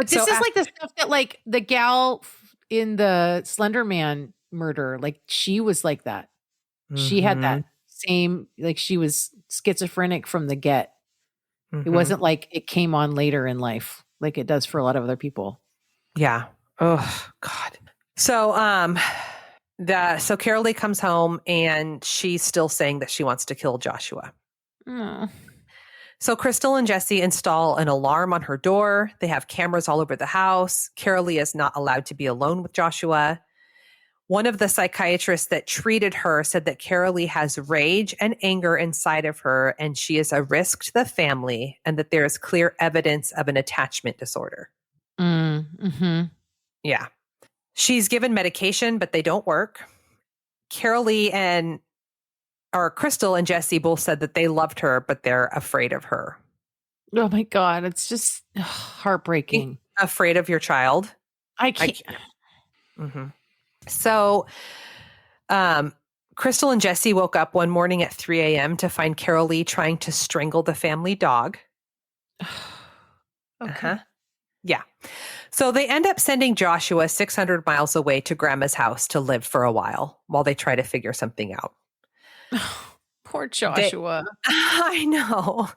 this is like the stuff that like the gal in the Slender Man murder, like she was like that. She had that same, like she was schizophrenic from the get. It wasn't like it came on later in life like it does for a lot of other people. Yeah. Oh, God. So, so Carol Lee comes home, and she's still saying that she wants to kill Joshua. So Crystal and Jesse install an alarm on her door. They have cameras all over the house. Carol Lee is not allowed to be alone with Joshua. One of the psychiatrists that treated her said that Carol Lee has rage and anger inside of her, and she is a risk to the family, and that there is clear evidence of an attachment disorder. Yeah. She's given medication, but they don't work. Crystal and Jesse both said that they loved her, but they're afraid of her. Oh my God. It's just heartbreaking. Afraid of your child? I can't. So, Crystal and Jesse woke up one morning at 3 a.m. to find Carol Lee trying to strangle the family dog. Okay. Yeah. So they end up sending Joshua 600 miles away to Grandma's house to live for a while they try to figure something out. Poor Joshua. I know.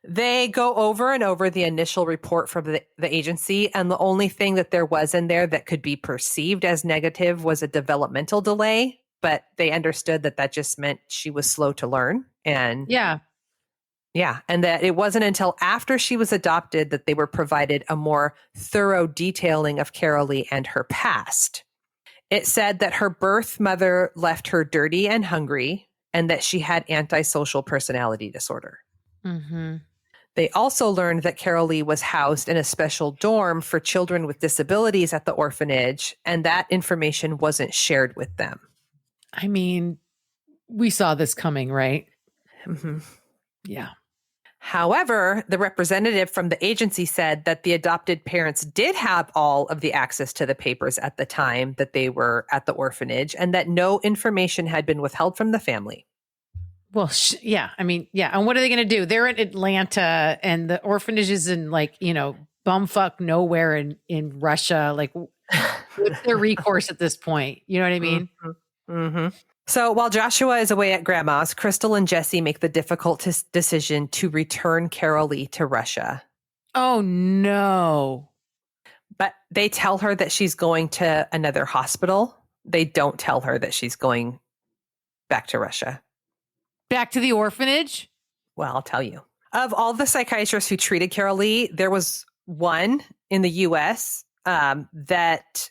They go over and over the initial report from the agency, and the only thing that there was in there that could be perceived as negative was a developmental delay, but they understood that just meant she was slow to learn. And and that it wasn't until after she was adopted that they were provided a more thorough detailing of Carol Lee and her past. It said that her birth mother left her dirty and hungry, and that she had antisocial personality disorder. They also learned that Carol Lee was housed in a special dorm for children with disabilities at the orphanage, and that information wasn't shared with them. I mean, we saw this coming, right? Yeah. However, the representative from the agency said that the adopted parents did have all of the access to the papers at the time that they were at the orphanage and that no information had been withheld from the family. Well, yeah. I mean, yeah. And what are they going to do? They're in Atlanta and the orphanage is in like, bumfuck nowhere in Russia. Like, what's their recourse at this point? You know what I mean? Mm-hmm. Mm-hmm. So while Joshua is away at grandma's, Crystal and Jesse make the difficult decision to return Carol Lee to Russia. Oh, no. But they tell her that she's going to another hospital. They don't tell her that she's going back to Russia. Back to the orphanage? Well, I'll tell you. Of all the psychiatrists who treated Carol Lee, there was one in the U.S. That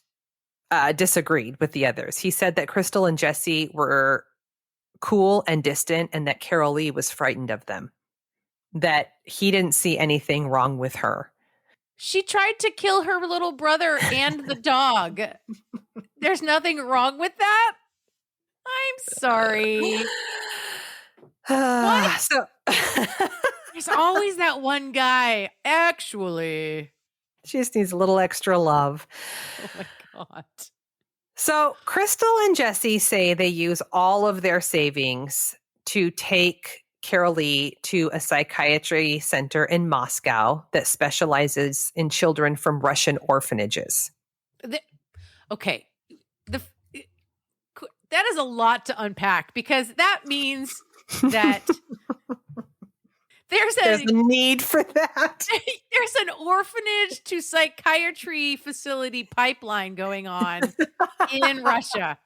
disagreed with the others. He said that Crystal and Jesse were cool and distant and that Carol Lee was frightened of them, that he didn't see anything wrong with her. She tried to kill her little brother and the dog. There's nothing wrong with that? I'm sorry. What? There's always that one guy. Actually. She just needs a little extra love. Oh my God. So Crystal and Jesse say they use all of their savings to take Carol Lee to a psychiatry center in Moscow that specializes in children from Russian orphanages. Okay. That is a lot to unpack because that means that there's a need for that. There's an orphanage to psychiatry facility pipeline going on in Russia.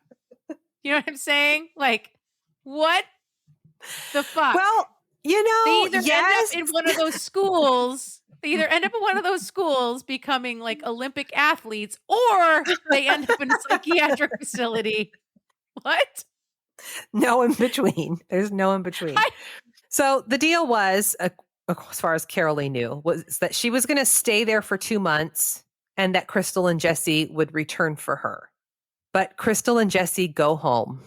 You know what I'm saying? Like, what the fuck? Well, they either end up in one of those schools. They either end up in one of those schools becoming like Olympic athletes, or they end up in a psychiatric facility. What? No in between. There's no in between. So the deal was, as far as Carol Lee knew, was that she was going to stay there for 2 months and that Crystal and Jesse would return for her. But Crystal and Jesse go home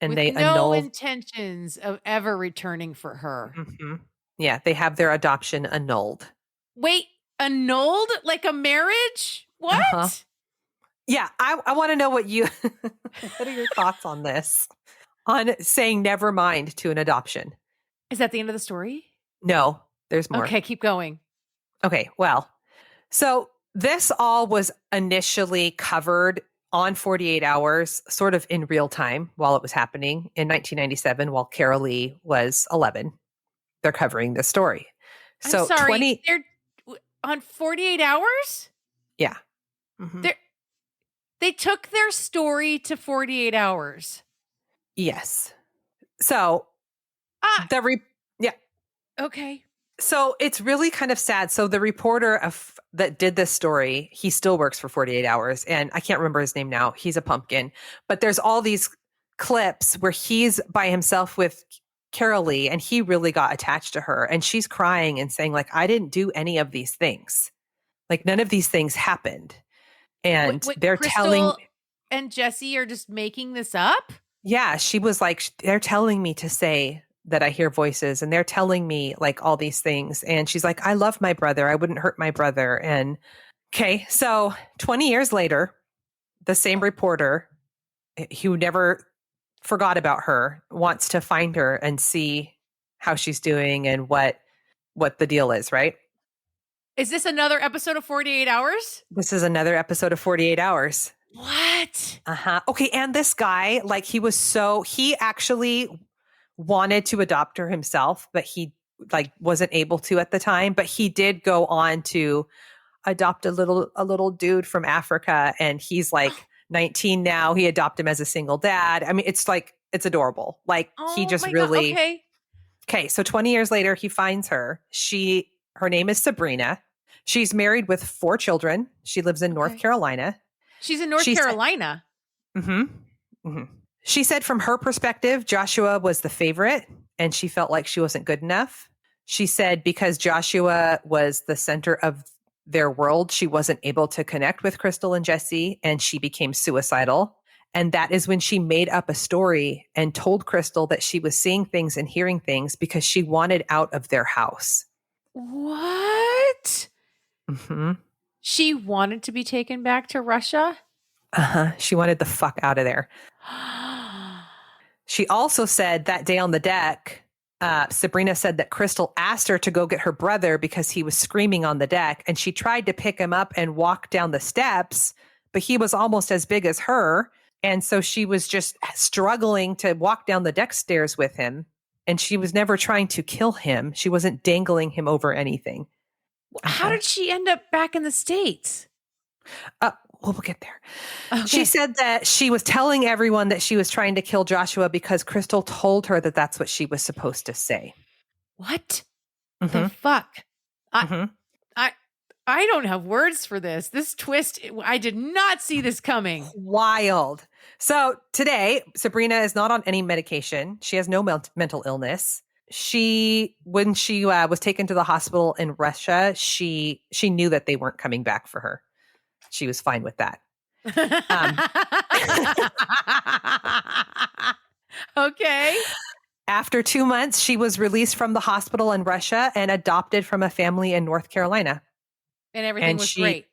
and with they no annul intentions of ever returning for her. Mm-hmm. Yeah, they have their adoption annulled. Wait, annulled? Like a marriage? What? Uh-huh. Yeah, I want to know what are your thoughts on this? On saying never mind to an adoption. Is that the end of the story? No, there's more. Okay, keep going. Okay, well, so this all was initially covered on 48 Hours, sort of in real time while it was happening in 1997 while Carol Lee was 11. They're covering the story. So I'm sorry, they're on 48 Hours? Yeah. Mm-hmm. They took their story to 48 Hours. Yes. So yeah. Okay. So it's really kind of sad. So the reporter that did this story, he still works for 48 Hours, and I can't remember his name now. He's a pumpkin. But there's all these clips where he's by himself with Carol Lee, and he really got attached to her, and she's crying and saying, like, I didn't do any of these things. Like, none of these things happened. And they're Crystal telling... and Jesse are just making this up? Yeah, she was like, they're telling me to say that I hear voices and they're telling me like all these things. And she's like, I love my brother. I wouldn't hurt my brother. And okay, so 20 years later, the same reporter who never forgot about her wants to find her and see how she's doing and what the deal is, right? Is this another episode of 48 Hours? This is another episode of 48 Hours. What? Uh-huh. Okay, and this guy, like he actually wanted to adopt her himself, but he like wasn't able to at the time, but he did go on to adopt a little dude from Africa, and he's like 19 now. He adopted him as a single dad. I mean, it's adorable. Like he just really God. Okay, so 20 years later he finds her. Her name is Sabrina. She's married with 4 children. She lives in North Carolina. She's in North Carolina. She said from her perspective, Joshua was the favorite and she felt like she wasn't good enough. She said because Joshua was the center of their world, she wasn't able to connect with Crystal and Jesse, and she became suicidal. And that is when she made up a story and told Crystal that she was seeing things and hearing things because she wanted out of their house. What? Hmm. She wanted to be taken back to Russia? She wanted the fuck out of there. She also said that day on the deck, Sabrina said that Crystal asked her to go get her brother because he was screaming on the deck, and she tried to pick him up and walk down the steps, but he was almost as big as her. And so she was just struggling to walk down the deck stairs with him. And she was never trying to kill him. She wasn't dangling him over anything. How did she end up back in the States? We'll get there. Okay. She said that she was telling everyone that she was trying to kill Joshua because Crystal told her that that's what she was supposed to say. What Mm-hmm. the fuck? Mm-hmm. I don't have words for this. This twist, I did not see this coming. Wild. So today, Sabrina is not on any medication. She has no mental illness. When she was taken to the hospital in Russia, she knew that they weren't coming back for her. She was fine with that. Okay. After 2 months, she was released from the hospital in Russia and adopted from a family in North Carolina. And everything was great.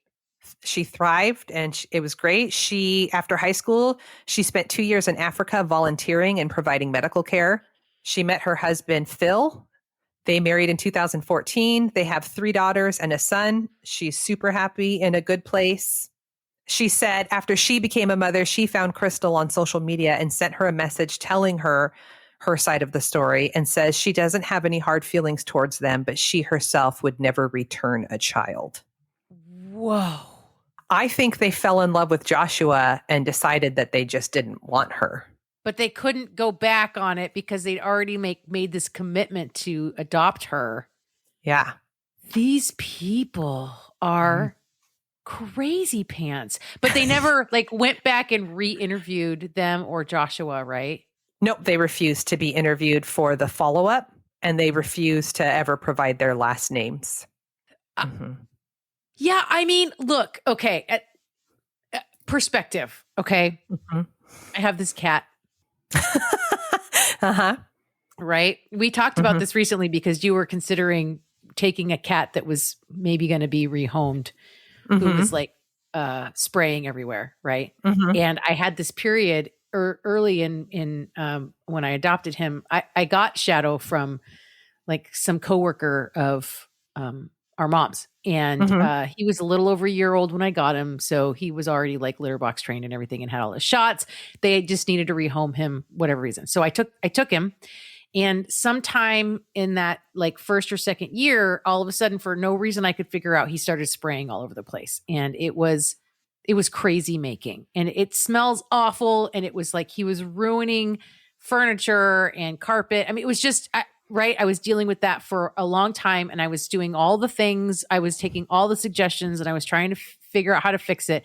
She thrived, and it was great. After high school, she spent 2 years in Africa volunteering and providing medical care. She met her husband, Phil. They married in 2014. They have 3 daughters and a son. She's super happy, in a good place. She said after she became a mother, she found Crystal on social media and sent her a message telling her side of the story, and says she doesn't have any hard feelings towards them, but she herself would never return a child. Whoa. I think they fell in love with Joshua and decided that they just didn't want her. But they couldn't go back on it because they'd already made this commitment to adopt her. Yeah. These people are crazy pants. But they never went back and re-interviewed them or Joshua, right? Nope. They refused to be interviewed for the follow-up, and they refused to ever provide their last names. Yeah. I mean, look, okay. Perspective. Okay. Mm-hmm. I have this cat. Uh-huh. Right. We talked about this recently because you were considering taking a cat that was maybe going to be rehomed, who was spraying everywhere. Right. And I had this period early in when I adopted him, I got Shadow from some coworker of our mom's, and he was a little over a year old when I got him, so he was already litter box trained and everything and had all his shots. They just needed to rehome him, whatever reason. So I took him, and sometime in that first or second year, all of a sudden, for no reason I could figure out, he started spraying all over the place, and it was crazy making, and it smells awful. And it was he was ruining furniture and carpet. I mean, it was just, right. I was dealing with that for a long time, and I was doing all the things. I was taking all the suggestions, and I was trying to figure out how to fix it.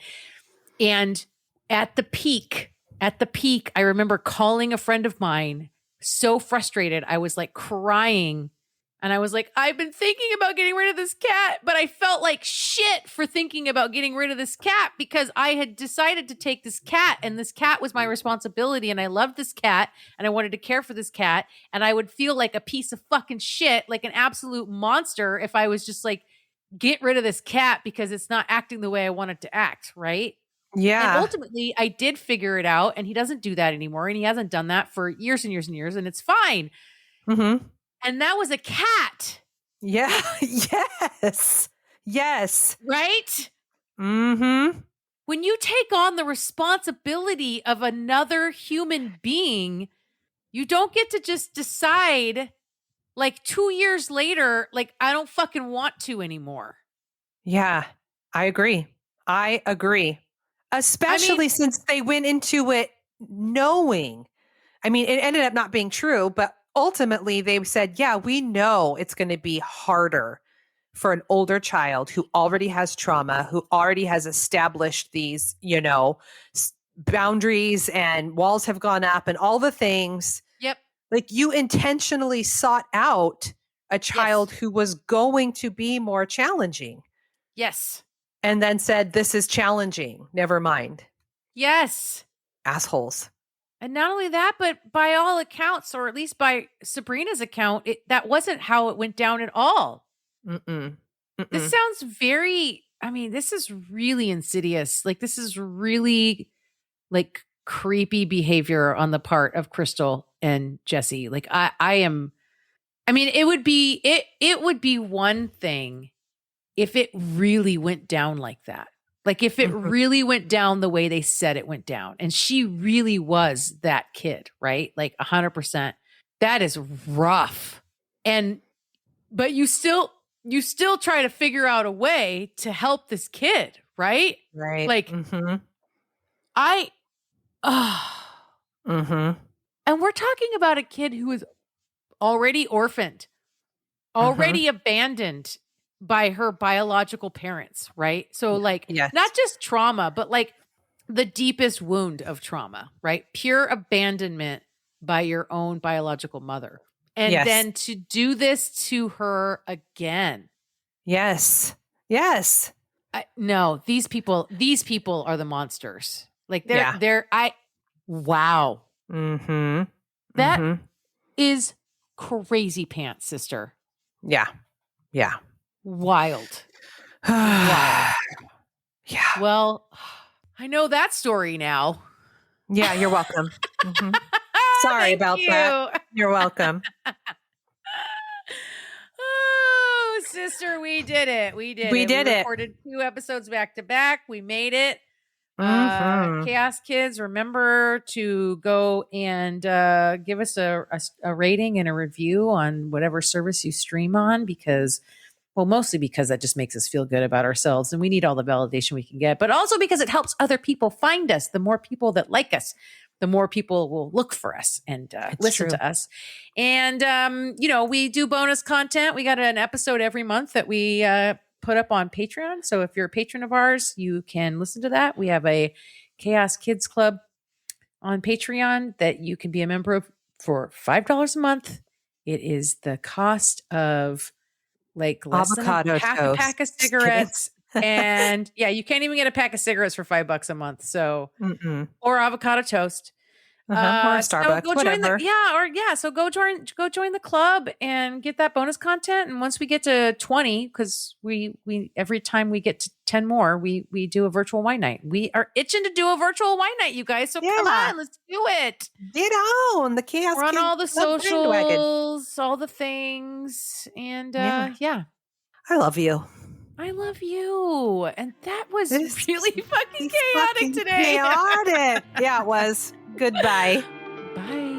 And at the peak, I remember calling a friend of mine, so frustrated. I was crying. And I was I've been thinking about getting rid of this cat, but I felt like shit for thinking about getting rid of this cat because I had decided to take this cat, and this cat was my responsibility, and I loved this cat, and I wanted to care for this cat, and I would feel like a piece of fucking shit, like an absolute monster if I was just get rid of this cat because it's not acting the way I want it to act, right? Yeah. And ultimately, I did figure it out, and he doesn't do that anymore, and he hasn't done that for years and years and years, and it's fine. Mm-hmm. And that was a cat. Yeah. Yes. Yes. Right? Mm-hmm. When you take on the responsibility of another human being, you don't get to just decide 2 years later, I don't fucking want to anymore. Yeah, I agree. Especially since they went into it knowing. I mean, it ended up not being true, but ultimately they said, yeah, we know it's going to be harder for an older child who already has trauma, who already has established these, boundaries, and walls have gone up and all the things. Yep. You intentionally sought out a child who was going to be more challenging. Yes. And then said, this is challenging. Never mind. Yes. Assholes. And not only that, but by all accounts, or at least by Sabrina's account, that wasn't how it went down at all. Mm-mm. Mm-mm. This sounds very, I mean, this is really insidious. Like, this is really like creepy behavior on the part of Crystal and Jesse. Like, I mean, it would be one thing if it really went down like that. Like, if it really went down the way they said it went down, and she really was that kid, right? Like 100%. That is rough. But you still try to figure out a way to help this kid, right? Right. Like, Mm-hmm. And we're talking about a kid who is already orphaned, already abandoned by her biological parents, right? So like, Yes. not just trauma, but like the deepest wound of trauma, right? Pure abandonment by your own biological mother. And then to do this to her again. Yes. No, these people are the monsters. Like wow. Mm-hmm. That is crazy pants, sister. Yeah. Wild. Yeah. Well, I know that story now. Yeah, you're welcome. Mm-hmm. Sorry about that. You're welcome. Oh, sister, we did it. We recorded 2 episodes back to back. We made it. Chaos Kids, remember to go and give us a rating and a review on whatever service you stream on, because, well, mostly because that just makes us feel good about ourselves, and we need all the validation we can get, but also because it helps other people find us. The more people that like us, the more people will look for us and listen to us. And, we do bonus content. We got an episode every month that we put up on Patreon. So if you're a patron of ours, you can listen to that. We have a Chaos Kids Club on Patreon that you can be a member of for $5 a month. It is the cost of like less avocado than half a pack of cigarettes. And you can't even get a pack of cigarettes for $5 a month. So, or avocado toast. Or Starbucks, so whatever. So go join the club and get that bonus content. And once we get to 20, because we every time we get to 10 more, we do a virtual wine night. We are itching to do a virtual wine night, you guys. So come on, let's do it. Get on the Chaos. We're on all the socials, all the things, and I love you. I love you. And that was really fucking chaotic today. Chaotic. Yeah, it was. Goodbye. Bye.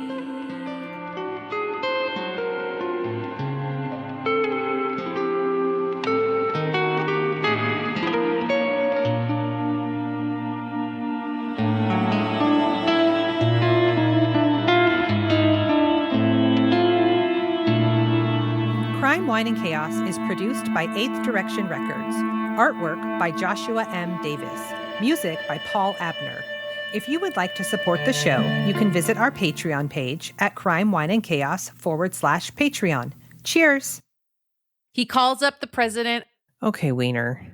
Crime, Wine, and Chaos is produced by 8th Direction Records. Artwork by Joshua M. Davis. Music by Paul Abner. If you would like to support the show, you can visit our Patreon page at crimewineandchaos.com/Patreon. Cheers. He calls up the president. Okay, Wiener.